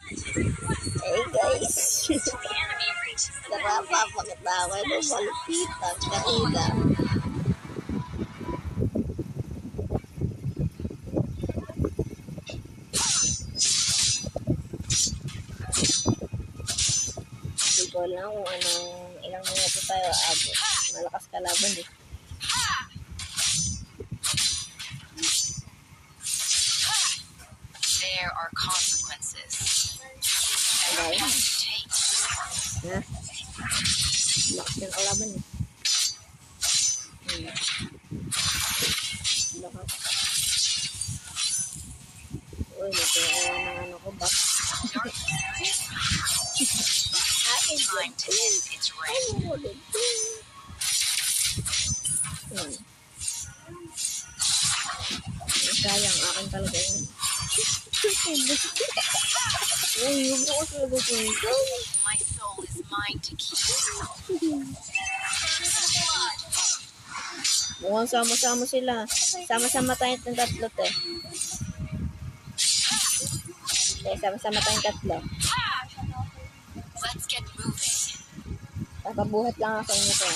Hey guys. Nakapapakitawa ng malupitan kanina. Hindi ko alam kung ilang minuto tayo abot. Malakas kalaban eh. There are consequences. Okay. Ha? Lakas ng kalaban eh. Lakas. Uy, nagkaroon ng ano ko back. Time to end its reign. Sayang, akin talaga yun. Uy, huwag mo ko sagutin ito. My soul is mine to keep. Mukhang sama-sama sila. Sama-sama tayo ng tatlo, te. Sama-sama tayong tatlo. Let's get moving. Kakabuhat lang ako sa inyo, te.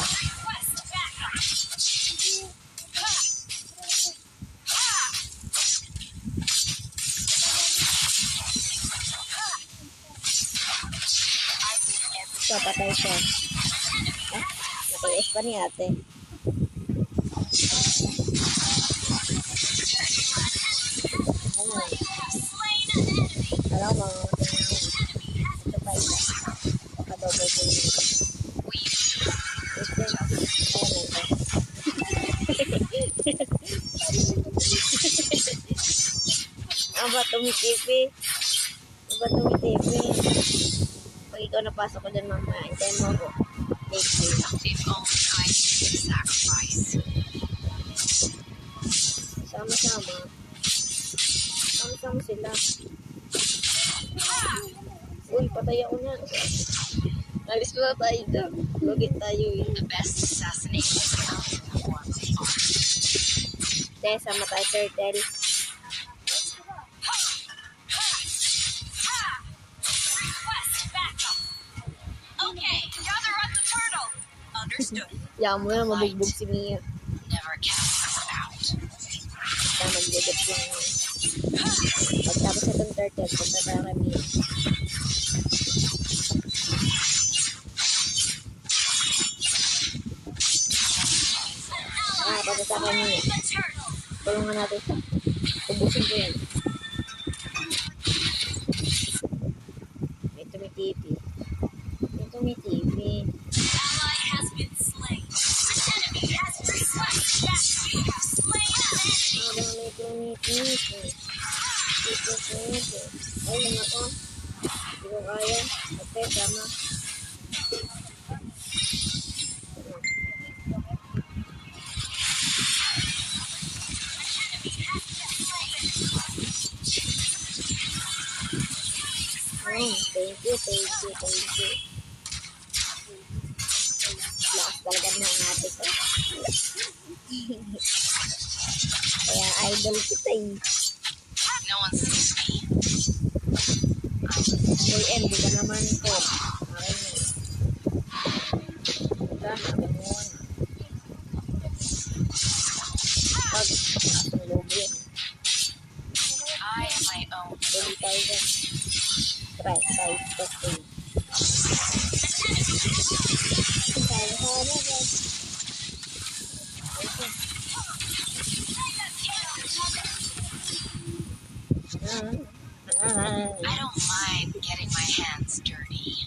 So, patay siya. Natiis pa ni ate. Alam mo, ito pa isa. Nakadoble ko yun. Aba, tumitipi. Pag ikaw napasok ko dyan mamaya, hintayin mo ako. If only I could sacrifice. Sama-sama sila. Uy, patay ako na. Alis na tayo dyan. Lugit tayo eh. The best assassination comes in the form of art. Sama tayo, turtle. Okay, gather up the turtle. Understood. Yan mo na, mabugbog si Mia. Never cast us out. Tamang ligat lang yun. Pagtapos itong turtle, punta tayo kay Mia. Pagkata kay Mia. Tulungan natin siya. Ubusin ko yan. May tumitipi. Ally has been slain. An enemy has requested that we have slain an enemy. Ay, lang ako. Hindi ko kaya. Okay, tama. Thank you. Lakas talaga ng ate ko. Kaya idol kita eh. No one sees me. Uy, di ka naman ko. Akin na. Ito, nakin mo na. Pag, ang lobo yan. I am my own. 20,000. Try, testing. I don't mind getting my hands dirty.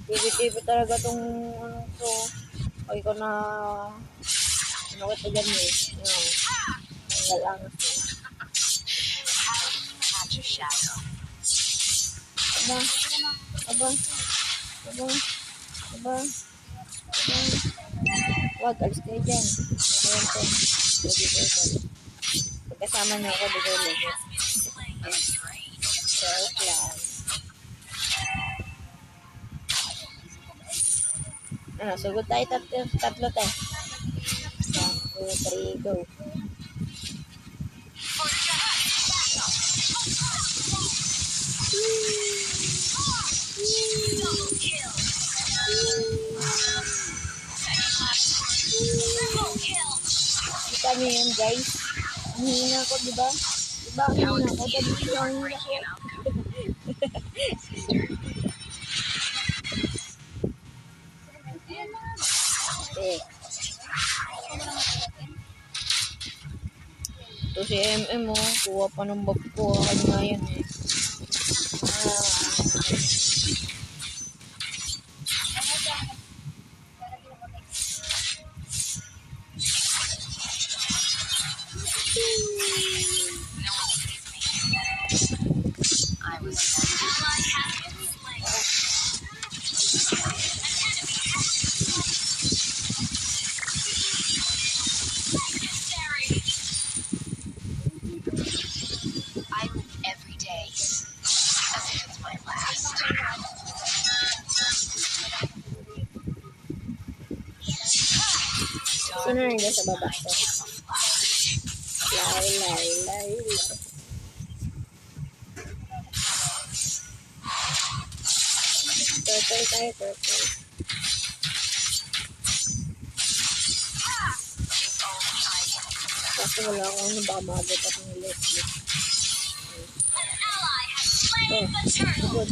Tibi-tibi talaga tong ano to. Ay ko na ano ko dyan eh. Ang galangas mo. Catch a shadow. Aba. Wag, alis kayo dyan. Ayan to. Pagkasama niyo ako, di ko lagyan. Joke lang. Sugod tayo tatlo tayo. 1, 2, 3, go. Ayan guys. Ang hina ko, diba? Diba ang How hina ko? Sabi exceedingly ko ang hina ko. heartbreaking an outcome. Sister, Eh. Ito si MM oh. Kuha pa ng bag ko. Kanya yan eh. no one sees me. I was ally has been slain. An enemy has legendary. I live every day as if it's my last. Sino nandiyan sa baba ko? Lay. Turtle tayo, turtle. Kasi wala akong baka maabot at ng left. An ally has slain the turtle. Good.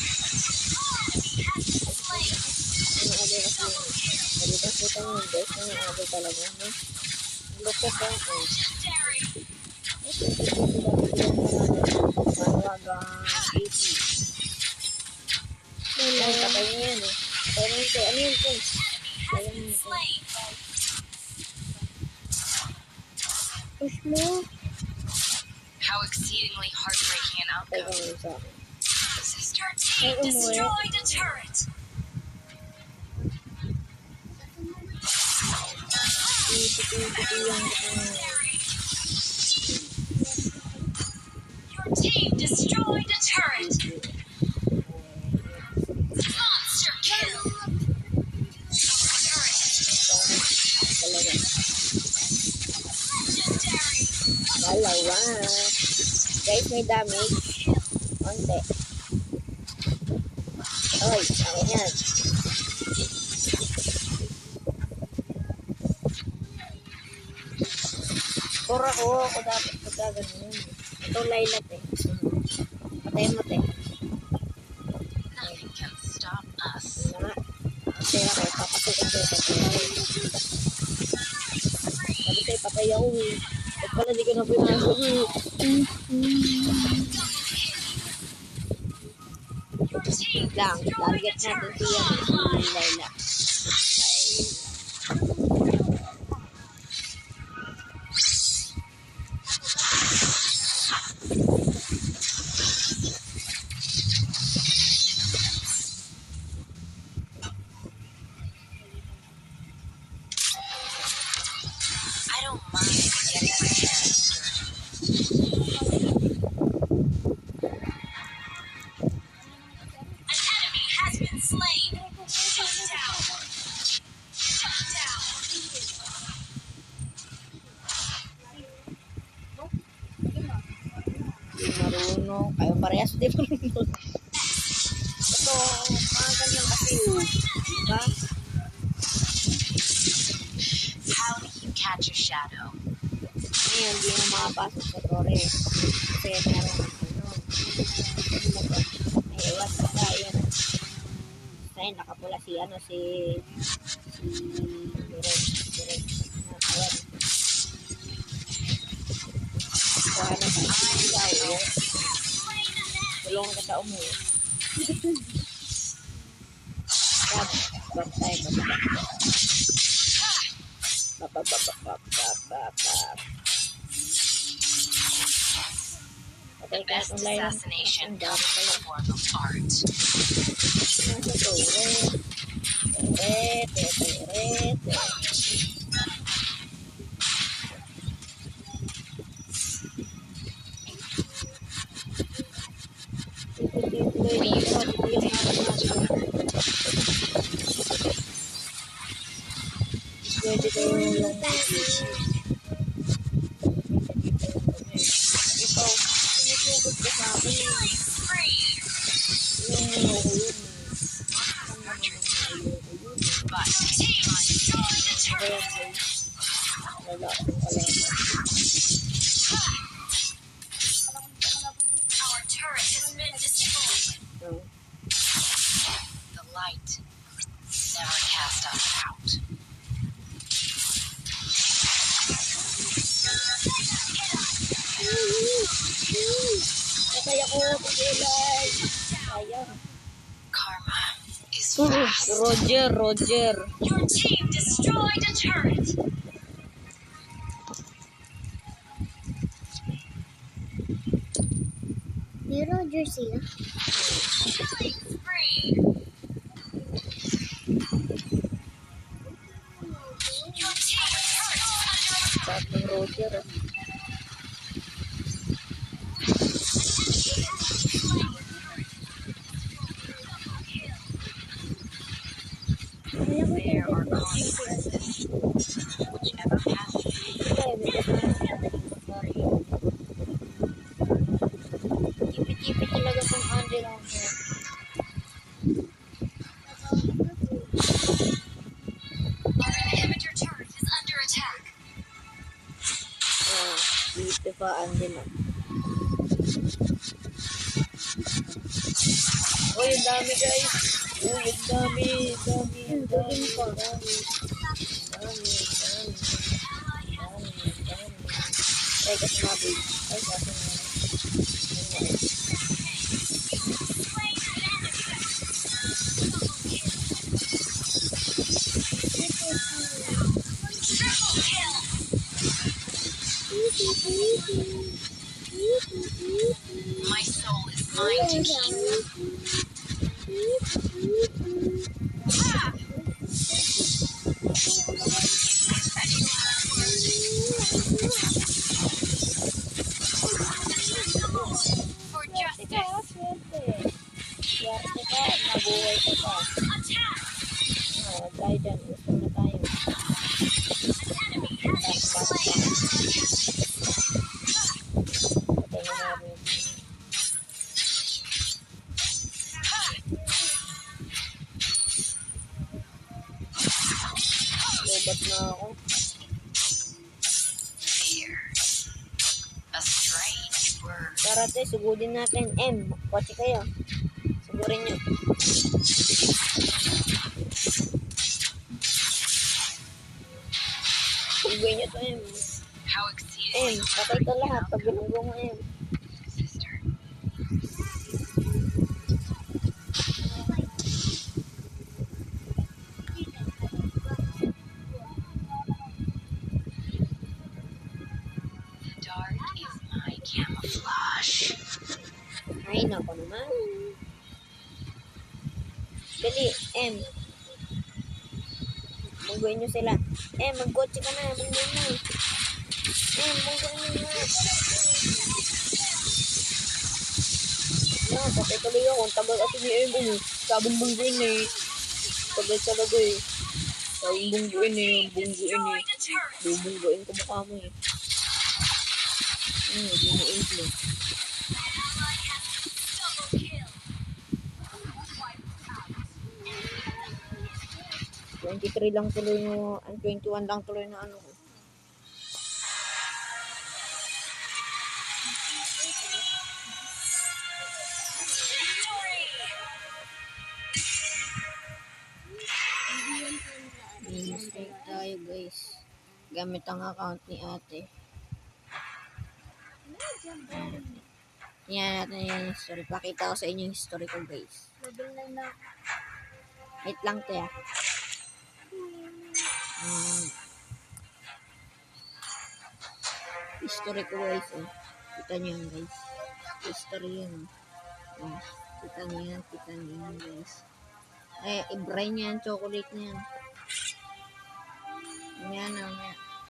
Enemy has been slain. Ano agay kasi yun? Malipas ito yung guys. Ano agay talaga, no? Look at that. Legendary. Malagang 80. Ay, patay niya yan eh. Patay niya ito. Ano yun ito? Has been slain. Push mo. How exceedingly heartbreaking an Patay ka outcome. ngayon sa akin. Your team destroyed a turret. Your team destroyed a turret. Monster kill. Turret Talaga. legendary. Dalawa. Guys, may damage. Konti. Oy, akin yan. Pura ko dapat pagkaganon. Ito laylat eh. Patay mo te. Nothing can stop us. Nga. Kasi ako, papasukin ko sa patay. Sabi sa'yo, patay ako eh. Ba't pala di ko na pinasok eh. Your team Lang, destroyed a target natin turret. siya. Layla. I don't mind getting my hands dirty. An enemy has been slain. Shut down. Shut down. Di marunong. Kayo parehas di marunong. Ito, mga ganyan kasi. Diba? How do you catch a shadow? Ngayon, di na makapasok sa tore. Kasi meron ano ba? May iwas pa tayo. Ayun, nakapula si Ren. Ayan. Kuha na tayo. Tulungan ka sa umuwi. Bab tayo. The best assassination comes in the form of art. Nasa tore. We used to rotate each other. Pwede kayo yung ikaw, sinusugod ka sa akin Killing spree. yung ayoko yun. But team destroyed the turret. guys. Wala akong kalaban. Our turret has been destroyed. No. The light never cast us out. Patay ako, pagulay. Sayang. Karma is fast. Roger. Your team destroyed a turret. Ni Roger sila. Killing spree. Your team's turret is under attack. Lahat ng Roger. There are consequences. Whichever path you Tipid-tipid talaga kung under ako. Our inhibitor turret is under attack. Dito pa under lang. Uy, ang dami guys. Uy, ang dami. Ay, kasi mabig. Ay, kasi Triple kill. My soul is mine to keep. For justice. Swerte ka, mabuhay ka pa. Attack. Tayo dyan, gusto na tayo. Enemy has been slain. Patay na namin. Lobat na ako. Fear. A strange word. Tara tayo, sugudin natin. Kotse kayo. Sugurin nyo. Sugurin nyo to, How exceedingly patay ka lahat pag binunggo mo, sister. The dark is my camouflage. Ay, nako naman. Dali, Bungguin nyo sila. Magkotse ka na. Bungguin mo. Bungguin nyo na. Patay tuloy ako. Ang tagal kasi ni Sabong bungguin Tagal talaga Sabong bungguin Destroyed a turret. Bubungguin ko mukha mo Hindi mo info. Ally has double kill. 23 lang tuloy no. 21 lang tuloy na ano ko. Mistake tayo guys. Gamit ang account ni ate. Yan natin yung history. Pakita ko sa inyo yung history ko guys. Wait lang to history ko guys Kita nyo yan guys. History yun Kita nyo yan guys. I-brain yan, chocolate na yan. Yan